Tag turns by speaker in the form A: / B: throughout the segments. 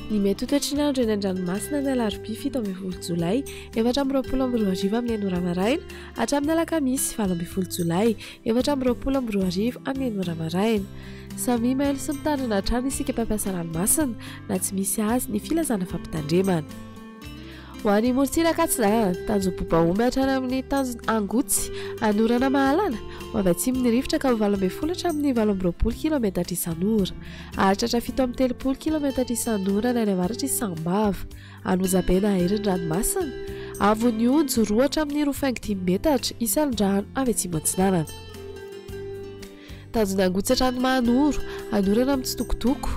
A: Ny mety ho toetr'andro eny an-dranomasina ny alarobia 7 Jolay 2024 amin'ny enora maraina hatramin'ny alakamisy 7 Jolay 2024 amin'ny enora maraina. Samy mailo sy mitandrina hatrany isika mpampiasa ranomasina na tsy misy azy ny filazana fampitandremana. Ho an'ny morontsiraka Atsina, Tanjombaomba omby hatrany amin'ny tanjona Angotsy, Anorana Mahalana, ho avy atsimon'ny rivotra ka ho 20 hatramin'ny 20 km isan'ora, aritratra 7 km isan'ora ny any avaratra Sambava, Anozabena herin-dranomasina, Avon'ny Onjo 2 hatramin'ny 25 metatra isan-drano avy atsimo Atsinanana. Tanjona Angotsy hatrany Mahanoro, Anorana amin'ny Tsitokotoko,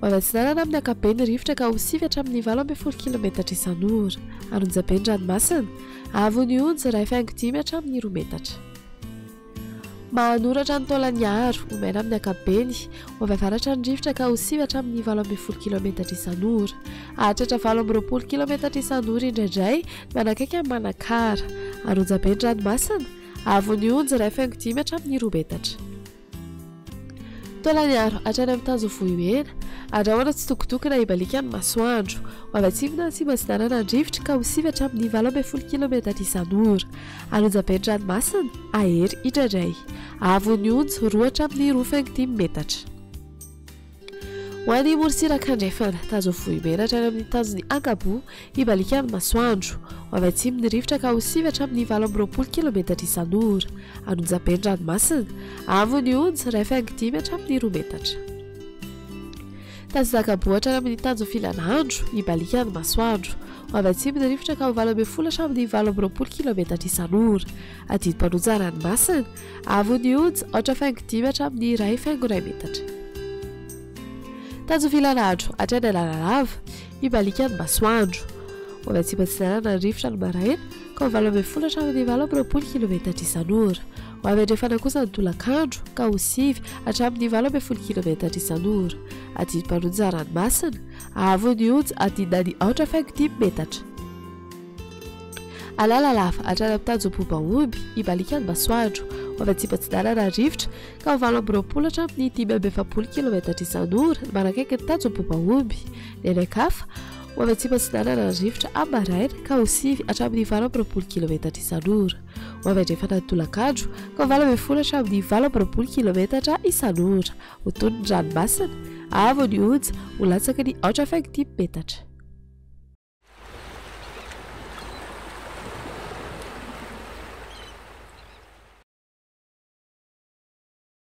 A: ho avy Atsinanana amin'ny ankapobeny rivotra ka ho 7 hatramin'ny 20 km isan'ora, Anonjabeny-dranomasina, Avon'ny Onjo 2.5 hatramin'ny 2 metatra. Mahanoro hatrany Taolagnaro, Omena amin'ny ankapobeny, ho avy avaratra ny rivotra ka ho 7 hatramin'ny 20 km isan'ora, aritratra 20 km isan'ora indraindray manakaiky amin'ny Manakara, Anonjabeny-dranomasina, Avon'ny Onjo 2.5 hatramin'ny 2 metatra. Taolagnaro hatrany amin'ny Tanjomvohimena, Andrahoana Tsitokotoko na Ibalika ny Masoandro, ho avy atsimona atsimo Atsinanana ny rivotra ka ho 7 hatramin'ny 20 km isan'ora, Anonjabeny-dranomasina, Ahery indraindray, Avon'ny Onjo 2 hatramin'ny 2.5 metatra. Ho an'ny morontsiraka andrefana, Tanjomvohimena hatrany amin'ny tanjony Ankabo, Ibalika ny Masoandro, ho avy atsimon'ny rivotra ka ho 7 hatramin'ny 20 km isan'ora, Anonjabeny-dranomasina, Avon'ny Onjo 2.5 hatramin'ny 2 metatra. Tanjona hatrany amin'ny tanjona Filanandro, Ibalika ny Masoandro, ho avy atsimon'ny rivotra ka ho 20 hatramin'ny 20 km isan'ora, Adidi-Panonja-ranomasina, Avon'ny Onjo 4.5 hatramin'ny 2.2 metatra. Tanjona Filanandro hatrany Analalava, Ibalika ny Masoandro, ho avy atsimo Atsinanana ny rivotra ny maraina ka ho 20 hatramin'ny 20 km isan'ora, ho avy andrefana kosa ny tolakandro ka ho 7 hatramin'ny 20 km isan'ora, Adidi-Panonja-ranomasina, Avon'ny Onjo adidinany 4.5 metatra. Alalalava hatrany amin'ny Tanjombaomba omby, Ibalika ny Masoandro, ho avy atsimo Atsinanana ny rivotra ka ho 20 hatramin'ny 15 km isan'ora manakaiky ny Tanjombaomba omby, ny ankafa ho avy atsimo Atsinanana ny rivotra amin'ny maraina ka ho 7 hatramin'ny 20 km isan'ora, ho avy andrefana ny tolakandro ka ho 20 hatramin'ny 20 km isan'ora, ho tony ny ranomasina, Avon'ny Onjo ho latsaky ny 4.5 metatra.